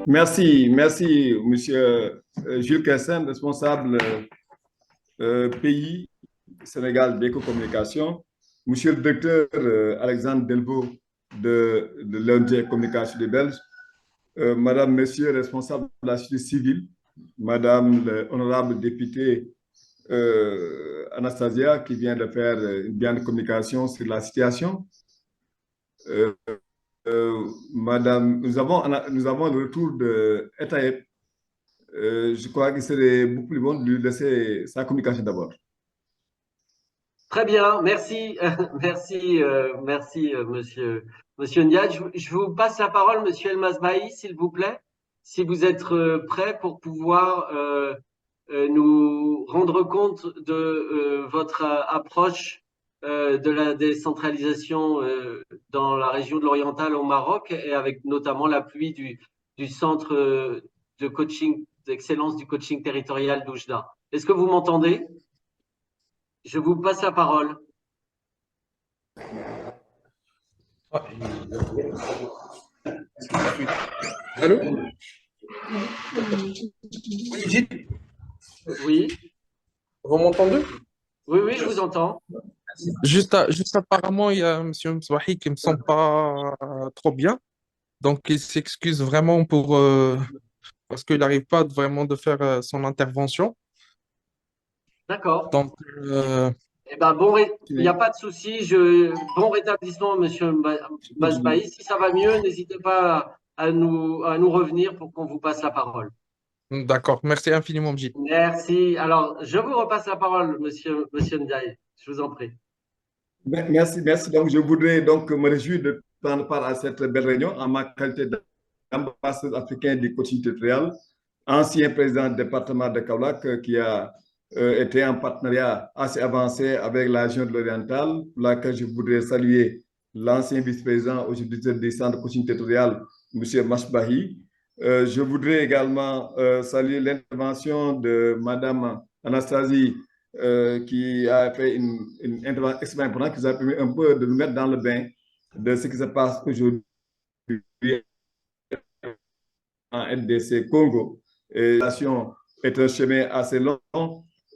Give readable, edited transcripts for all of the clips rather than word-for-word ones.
Merci, Monsieur Jules Kessen, responsable pays Sénégal d'Éco-Communication, Monsieur le docteur Alexandre Delvaux de l'ONG Communication des Belges, Madame, Monsieur, responsable de la société civile, Madame l'honorable députée Anastasia, qui vient de faire une bien de communication sur la situation. Euh, Madame, nous avons le retour de Etaïeb. Je crois que c'est beaucoup plus bon de lui laisser sa communication d'abord. Très bien, merci, monsieur Ndiaye. Je vous passe la parole, monsieur El Masbahi, s'il vous plaît, si vous êtes prêt pour pouvoir nous rendre compte de votre approche de la décentralisation dans la région de l'Oriental au Maroc et avec notamment l'appui du centre de coaching, d'excellence du coaching territorial d'Oujda. Est-ce que vous m'entendez? Je vous passe la parole. Allô? Oui, Oui, vous m'entendez? oui, je vous entends. Juste, juste apparemment, il y a M. Mswahi qui ne me sent pas trop bien. Donc, il s'excuse vraiment parce qu'il n'arrive pas vraiment de faire son intervention. D'accord. Donc, Eh ben, il n'y a pas de souci. Bon rétablissement, monsieur Masbahi. Si ça va mieux, n'hésitez pas à nous revenir pour qu'on vous passe la parole. d'accord. Merci infiniment, Mjid. Merci. Alors, je vous repasse la parole, monsieur Ndiaye. Je vous en prie. Merci. Donc, je voudrais donc me réjouir de prendre part à cette belle réunion en ma qualité d'ambassadeur africain du coaching territorial, ancien président du département de Kaolack qui a été en partenariat assez avancé avec la région de l'Oriental, pour laquelle je voudrais saluer l'ancien vice-président aujourd'hui du centre de coaching territorial, M. Mashbahi. Je voudrais également saluer l'intervention de Mme Anastasie qui a fait une intervention extrêmement importante qui nous a permis un peu de nous mettre dans le bain de ce qui se passe aujourd'hui en RDC Congo. Et la situation est un chemin assez long.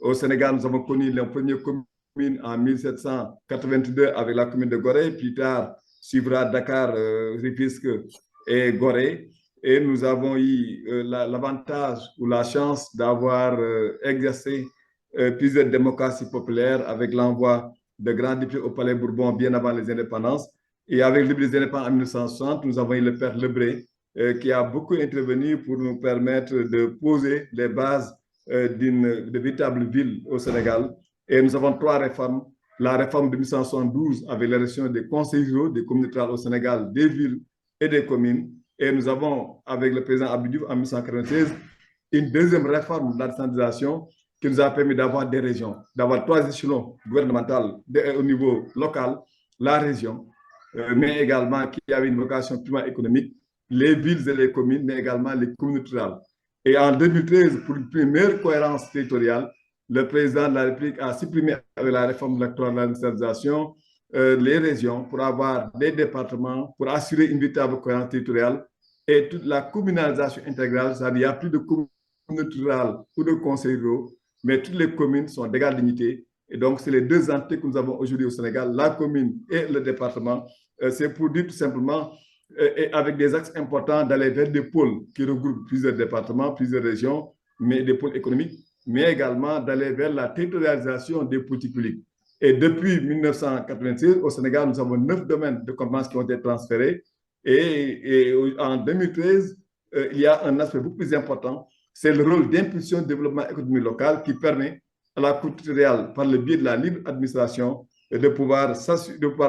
Au Sénégal, nous avons connu la première commune en 1782 avec la commune de Gorée. Plus tard, suivra Dakar, Rufisque et Gorée. Et nous avons eu l'avantage ou la chance d'avoir exercé plusieurs démocraties populaires avec l'envoi de grands députés au Palais Bourbon bien avant les indépendances. Et avec le des indépendants en 1960, nous avons eu le père Lebré qui a beaucoup intervenu pour nous permettre de poser les bases d'une véritable ville au Sénégal. Et nous avons trois réformes. La réforme de 1972 avec l'élection des conseils ruraux, des communautés au Sénégal, des villes et des communes. Et nous avons, avec le président Abidou en 1996, une deuxième réforme de la décentralisation qui nous a permis d'avoir des régions, d'avoir trois échelons gouvernementaux au niveau local, la région, mais également qui avait une vocation purement économique, les villes et les communes, mais également les communautés rurales. Et en 2013, pour une première cohérence territoriale, le président de la République a supprimé avec la réforme de l'actuelle de la décentralisation les régions pour avoir des départements, pour assurer une véritable cohérence territoriale et toute la communalisation intégrale, c'est-à-dire qu'il n'y a plus de communautés rurales ou de conseils ruraux, mais toutes les communes sont d'égale dignité. Et donc, c'est les deux entités que nous avons aujourd'hui au Sénégal, la commune et le département. C'est pour dire tout simplement, et avec des axes importants, d'aller vers des pôles qui regroupent plusieurs départements, plusieurs régions, mais des pôles économiques, mais également d'aller vers la territorialisation des politiques publiques. Et depuis 1996, au Sénégal, nous avons 9 domaines de compétences qui ont été transférés. Et en 2013, il y a un aspect beaucoup plus important, c'est le rôle d'impulsion du développement économique local qui permet à la culture réelle, par le biais de la libre administration, de pouvoir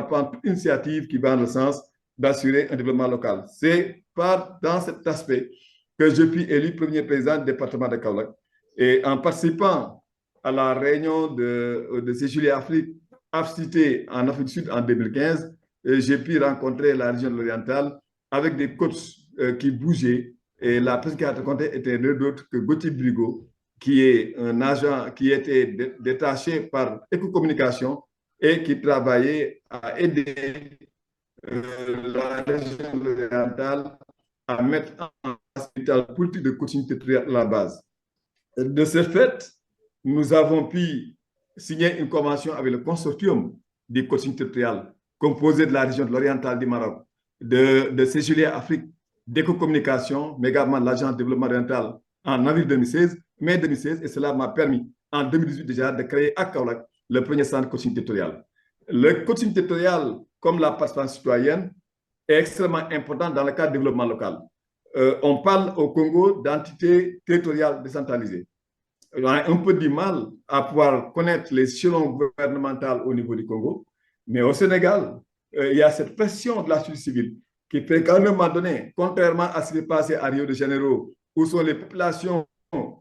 prendre toute initiative qui va dans le sens d'assurer un développement local. C'est dans cet aspect que je suis élu premier président du département de Kaolack. Et en participant à la réunion de Séjour Afrique, cité en Afrique du Sud en 2015, j'ai pu rencontrer la région de l'Oriental avec des coachs qui bougeaient. Et la personne qui a rencontré était nul d'autre que Gauthier Brigo, qui est un agent qui était détaché par Éco-Communication et qui travaillait à aider la région orientale à mettre en place véritable politique de continuité territoriale à la base. De ce fait, nous avons pu signer une convention avec le consortium des continuités territoriales composé de la région de l'Oriental du Maroc, de CGLE Afrique, d'Éco-Communication, mais également de l'Agence de développement oriental en avril 2016, mai 2016, et cela m'a permis en 2018 déjà de créer à Kaolack le premier centre de continuité territoriale. Le continuité territoriale, comme la participation citoyenne, est extrêmement important dans le cadre du développement local. On parle au Congo d'entités territoriales décentralisées. On a un peu du mal à pouvoir connaître les échelons gouvernementaux au niveau du Congo, mais au Sénégal, il y a cette pression de la société civile qui fait qu'à un moment donné, contrairement à ce qui est passé à Rio de Janeiro, où sont les populations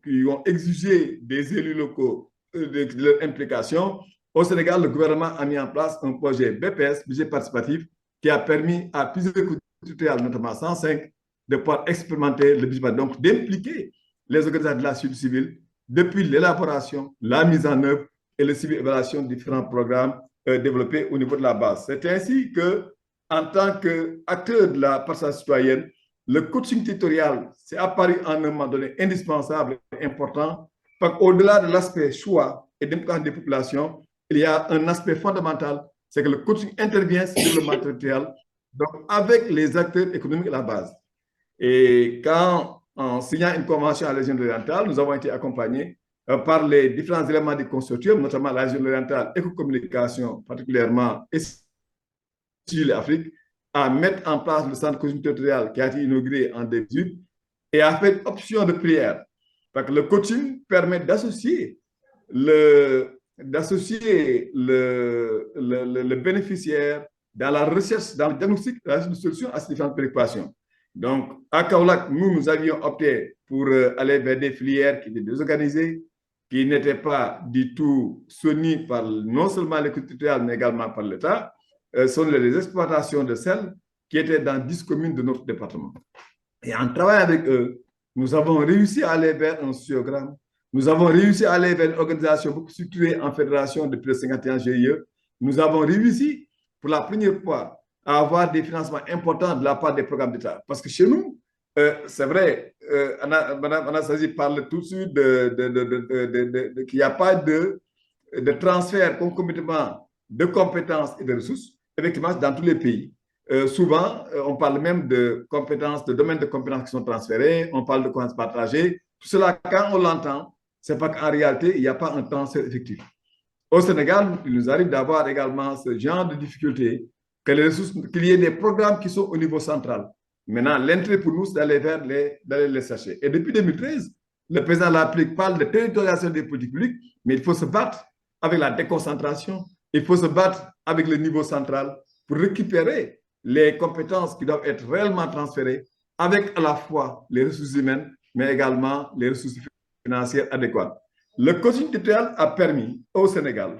qui ont exigé des élus locaux de leur implication, au Sénégal, le gouvernement a mis en place un projet BPS, budget participatif, qui a permis à plusieurs collectivités, notamment 105, de pouvoir expérimenter le budget, donc d'impliquer les organisations de la société civile depuis l'élaboration, la mise en œuvre et le suivi évaluation des différents programmes développés au niveau de la base. C'est ainsi que, en tant qu'acteur de la participation citoyenne, le coaching territorial s'est apparu à un moment donné indispensable et important, parce qu'au-delà de l'aspect choix et d'implication des populations, il y a un aspect fondamental, c'est que le coaching intervient sur le développement territorial, donc avec les acteurs économiques à la base. Et quand, en signant une convention à la région orientale, nous avons été accompagnés par les différents éléments du consortium, notamment la région orientale, Éco-Communication particulièrement, et l'Afrique, à mettre en place le centre de coaching territorial qui a été inauguré en 2018 et a fait option de prière. Parce que le coaching permet d'associer le bénéficiaire dans la recherche, dans le diagnostic, dans la solution à ces différentes préoccupations. Donc, à Kaolack, nous avions opté pour aller vers des filières qui étaient désorganisées, qui n'étaient pas du tout soutenues par non seulement les collectivités territoriales, mais également par l'État. Sont les exploitations de sel qui étaient dans 10 communes de notre département. Et en travaillant avec eux, nous avons réussi à aller vers un sociogramme. Nous avons réussi à aller vers une organisation beaucoup structurée en fédération de plus de 51 GIE. Nous avons réussi pour la première fois à avoir des financements importants de la part des programmes d'État. Parce que chez nous, c'est vrai, Mme Anastasie parle tout de suite qu'il n'y a pas de transfert concomitamment de compétences et de ressources, effectivement, dans tous les pays. Souvent, on parle même de compétences, de domaines de compétences qui sont transférés, on parle de compétences partagées. Tout cela, quand on l'entend, c'est pas qu'en réalité, il n'y a pas un transfert effectif. Au Sénégal, il nous arrive d'avoir également ce genre de difficultés, qu'il y ait des programmes qui sont au niveau central. Maintenant, l'intérêt pour nous, c'est d'aller les chercher. Et depuis 2013, le président de la République parle de territorialisation des politiques publiques, mais il faut se battre avec la déconcentration, il faut se battre avec le niveau central pour récupérer les compétences qui doivent être réellement transférées avec à la fois les ressources humaines, mais également les ressources financières adéquates. Le coaching territorial a permis au Sénégal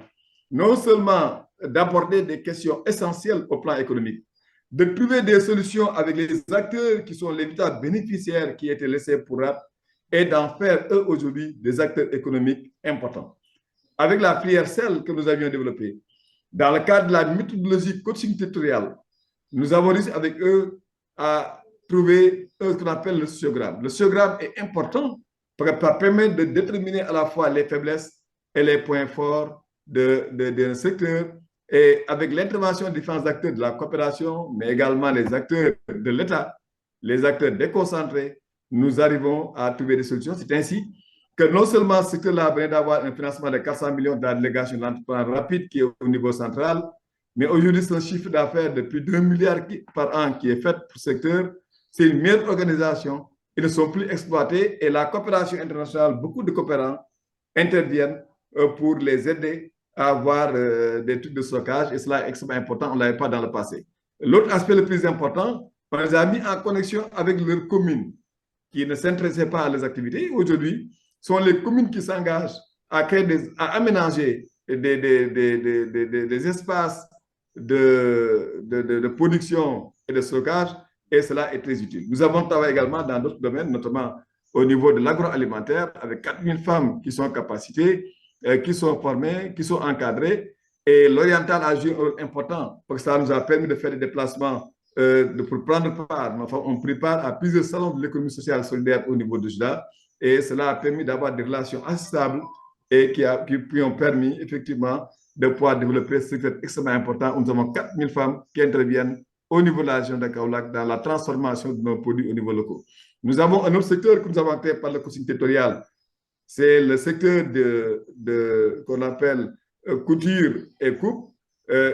non seulement d'aborder des questions essentielles au plan économique, de trouver des solutions avec les acteurs qui sont les véritables bénéficiaires qui étaient laissés pour rap et d'en faire eux aujourd'hui des acteurs économiques importants. Avec la filière sel que nous avions développée, dans le cadre de la méthodologie coaching territorial, nous avons réussi avec eux à trouver ce qu'on appelle le sociogramme. Le sociogramme est important parce que ça permet de déterminer à la fois les faiblesses et les points forts d'un secteur. Et avec l'intervention des différents acteurs de la coopération, mais également les acteurs de l'État, les acteurs déconcentrés, nous arrivons à trouver des solutions. C'est ainsi que non seulement ce secteur-là vient d'avoir un financement de 400 millions de la délégation de l'entrepreneuriat rapide qui est au niveau central, mais aujourd'hui, c'est un chiffre d'affaires de plus d'1 milliard par an qui est fait pour ce secteur. C'est une meilleure organisation. Ils ne sont plus exploités et la coopération internationale, beaucoup de coopérants interviennent pour les aider à avoir des trucs de stockage et cela est extrêmement important, on ne l'avait pas dans le passé. L'autre aspect le plus important, on les a mis en connexion avec leurs communes qui ne s'intéressaient pas à leurs activités. Aujourd'hui, sont les communes qui s'engagent à aménager des espaces de production et de stockage et cela est très utile. Nous avons travaillé également dans d'autres domaines, notamment au niveau de l'agroalimentaire avec 4000 femmes qui sont capacitées, qui sont formées, qui sont encadrées et l'oriental a joué un rôle important parce que ça nous a permis de faire des déplacements pour prendre part. Enfin, on prépare à plusieurs salons de l'économie sociale solidaire au niveau de JDA et cela a permis d'avoir des relations assez stables et qui ont permis effectivement de pouvoir développer ce secteur extrêmement important. Nous avons 4000 femmes qui interviennent au niveau de la région de Kaolack dans la transformation de nos produits au niveau local. Nous avons un autre secteur que nous avons créé par le conseil territorial. C'est le secteur qu'on appelle couture et coupe.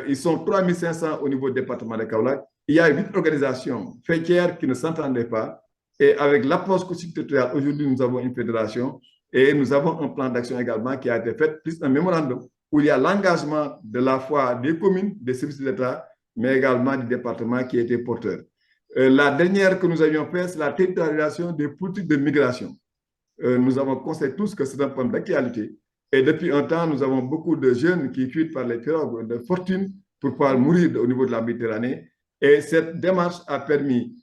Ils sont 3500 au niveau du département de Kaolack. Il y a 8 organisations fêtières qui ne s'entendaient pas. Et avec l'approche conseil territorial, aujourd'hui, nous avons une fédération et nous avons un plan d'action également qui a été fait, plus un mémorandum où il y a l'engagement de la fois des communes, des services de l'État, mais également du département qui était porteur. La dernière que nous avions faite, c'est la territorialisation des politiques de migration. Nous avons constaté tous que c'est un problème d'actualité. Et depuis un temps, nous avons beaucoup de jeunes qui fuient par les pirogues de fortune pour pouvoir mourir au niveau de la Méditerranée. Et cette démarche a permis,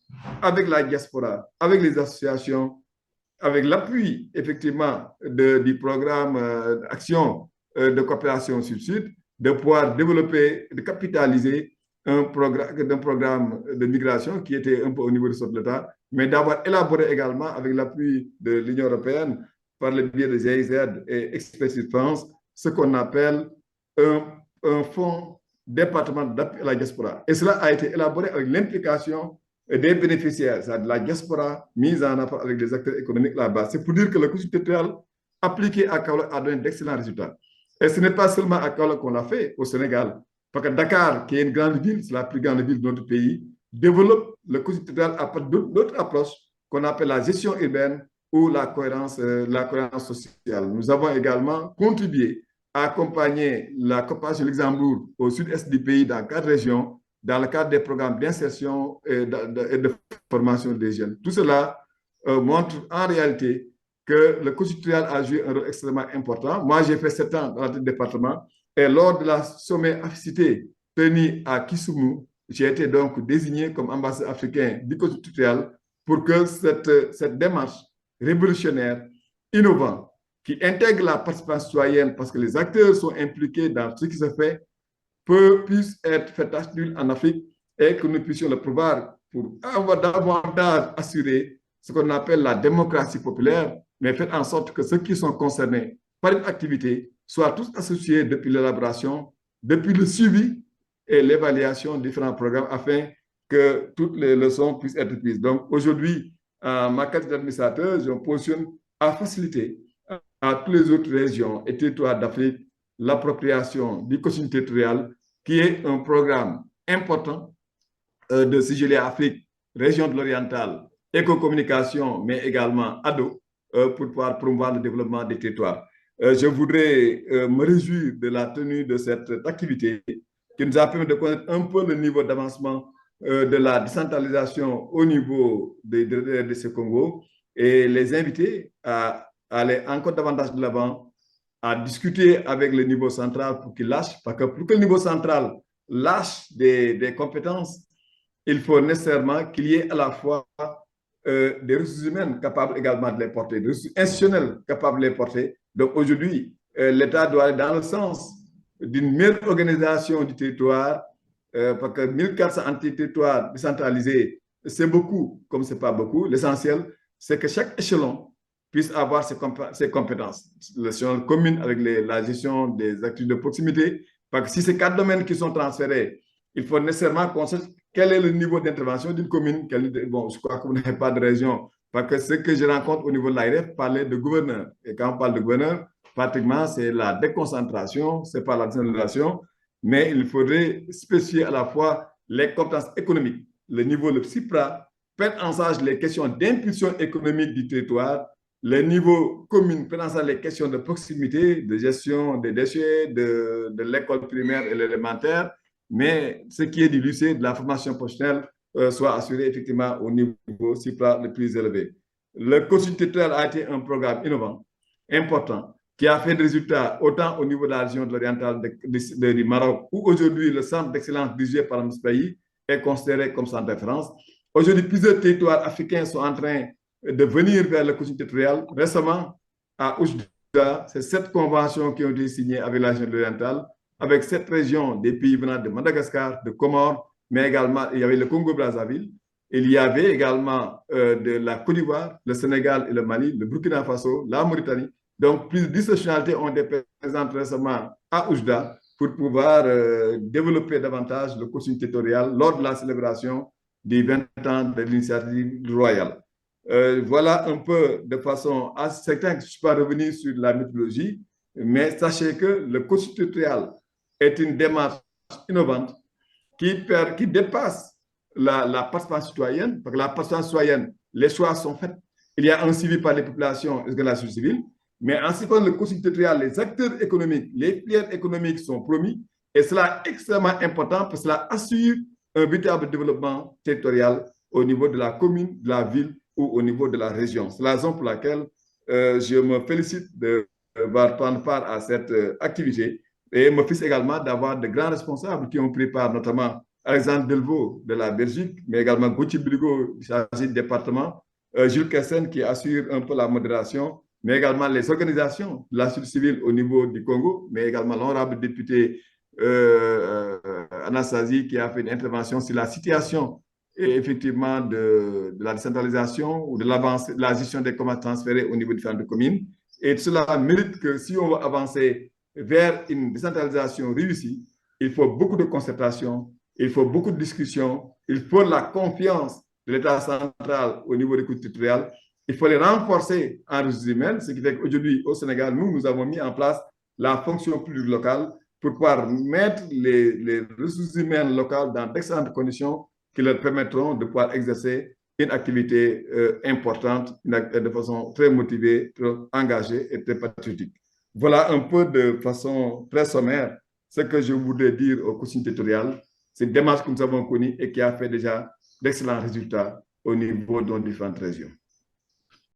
avec la diaspora, avec les associations, avec l'appui effectivement du programme d'action de coopération sud-sud, de pouvoir développer, de capitaliser un programme de migration qui était un peu au niveau de l'État, mais d'avoir élaboré également avec l'appui de l'Union européenne par le biais de GIZ et Expertise France, ce qu'on appelle un fonds département d'appui à la diaspora. Et cela a été élaboré avec l'implication des bénéficiaires, c'est-à-dire de la diaspora mise en rapport avec les acteurs économiques là-bas. C'est pour dire que le conseil territorial appliqué à Kaolack a donné d'excellents résultats. Et ce n'est pas seulement à Kaolack qu'on l'a fait, au Sénégal. Parce que Dakar, qui est une grande ville, c'est la plus grande ville de notre pays, développe le conseil territorial à partir d'autres approches qu'on appelle la gestion urbaine ou la cohérence sociale. Nous avons également contribué à accompagner la coopération Luxembourg au sud-est du pays dans 4 régions, dans le cadre des programmes d'insertion et de formation des jeunes. Tout cela montre en réalité que le conseil territorial a joué un rôle extrêmement important. Moi, j'ai fait 7 ans dans le département et lors de la sommet Africité tenu à Kisumu, j'ai été donc désigné comme ambassadeur africain du conseil territorial pour que cette démarche révolutionnaire, innovante, qui intègre la participation citoyenne parce que les acteurs sont impliqués dans ce qui se fait, puisse être fait nul en Afrique et que nous puissions le pouvoir pour avoir davantage assuré ce qu'on appelle la démocratie populaire, mais faire en sorte que ceux qui sont concernés par une activité soient tous associés depuis l'élaboration, depuis le suivi et l'évaluation de différents programmes afin que toutes les leçons puissent être prises. Donc aujourd'hui, ma qualité d'administrateur, je me positionne à faciliter à toutes les autres régions et territoires d'Afrique l'appropriation du conseil territorial, qui est un programme important de CIGELE Afrique, région de l'oriental, éco-communication, mais également ADO, pour pouvoir promouvoir le développement des territoires. Je voudrais me réjouir de la tenue de cette activité qui nous a permis de connaître un peu le niveau d'avancement de la décentralisation au niveau de ce Congo et les inviter à aller encore davantage de l'avant, à discuter avec le niveau central pour qu'il lâche, parce que pour que le niveau central lâche des compétences, il faut nécessairement qu'il y ait à la fois des ressources humaines capables également de les porter, des ressources institutionnelles capables de les porter. Donc aujourd'hui, l'État doit aller dans le sens d'une meilleure organisation du territoire, parce que 1400 anti-territoires décentralisés, c'est beaucoup, comme ce n'est pas beaucoup. L'essentiel, c'est que chaque échelon puisse avoir ses compétences. L'échelon commune avec la gestion des activités de proximité, parce que si ces 4 domaines qui sont transférés, il faut nécessairement qu'on sache quel est le niveau d'intervention d'une commune. Bon, je crois que vous n'avez pas de région, parce que ce que je rencontre au niveau de l'ARF parlait de gouverneur. Et quand on parle de gouverneur, pratiquement, c'est la déconcentration, ce n'est pas la décentralisation, mais il faudrait spécifier à la fois les compétences économiques, le niveau de CIPRA, prendre en charge les questions d'impulsion économique du territoire, le niveau commun, prendre en charge les questions de proximité, de gestion des déchets, de l'école primaire et l'élémentaire, mais ce qui est du lycée, de la formation professionnelle, soit assuré effectivement au niveau CIPRA le plus élevé. Le conseil territorial a été un programme innovant, important, qui a fait des résultats autant au niveau de la région de l'oriental du Maroc, où aujourd'hui le centre d'excellence dirigé par notre pays est considéré comme centre de référence. Aujourd'hui, plusieurs territoires africains sont en train de venir vers le conseil territorial. Récemment, à Oujda, c'est 7 conventions qui ont été signées avec la région de l'oriental, avec 7 régions des pays venant de Madagascar, de Comores, mais également, il y avait le Congo-Brazzaville, il y avait également de la Côte d'Ivoire, le Sénégal et le Mali, le Burkina Faso, la Mauritanie. Donc, plus de 10 nationalités ont été présentes récemment à Oujda pour pouvoir développer davantage le coaching territorial lors de la célébration des 20 ans de l'initiative royale. Voilà un peu de façon assez certaine que je ne suis pas revenu sur la méthodologie, mais sachez que le coaching territorial est une démarche innovante qui dépasse la participation citoyenne, parce que la participation citoyenne, les choix sont faits. Il y a un suivi par les populations et la société civile, mais en ce qui concerne le coaching territorial, les acteurs économiques, les filières économiques sont promis, et cela est extrêmement important parce que cela assure un véritable développement territorial au niveau de la commune, de la ville ou au niveau de la région. C'est la raison pour laquelle je me félicite de prendre part à cette activité et me félicite également d'avoir de grands responsables qui ont pris part, notamment Alexandre Delvaux de la Belgique, mais également Gauthier Brigo, chargé du département, Jules Kessen qui assure un peu la modération, mais également les organisations de la société civile au niveau du Congo, mais également l'honorable député Anastasie qui a fait une intervention sur la situation et effectivement de la décentralisation ou de l'avancée, la gestion des communs transférés au niveau des différentes communes. Et cela mérite que si on veut avancer vers une décentralisation réussie, il faut beaucoup de concertation, il faut beaucoup de discussions, il faut la confiance de l'État central au niveau des coûts territoriales, il faut les renforcer en ressources humaines, ce qui fait qu'aujourd'hui au Sénégal, nous avons mis en place la fonction publique locale pour pouvoir mettre les ressources humaines locales dans d'excellentes conditions qui leur permettront de pouvoir exercer une activité importante, de façon très motivée, très engagée et très patriotique. Voilà un peu de façon très sommaire ce que je voudrais dire au coaching territorial. C'est une démarche que nous avons connue et qui a fait déjà d'excellents résultats au niveau de nos différentes régions.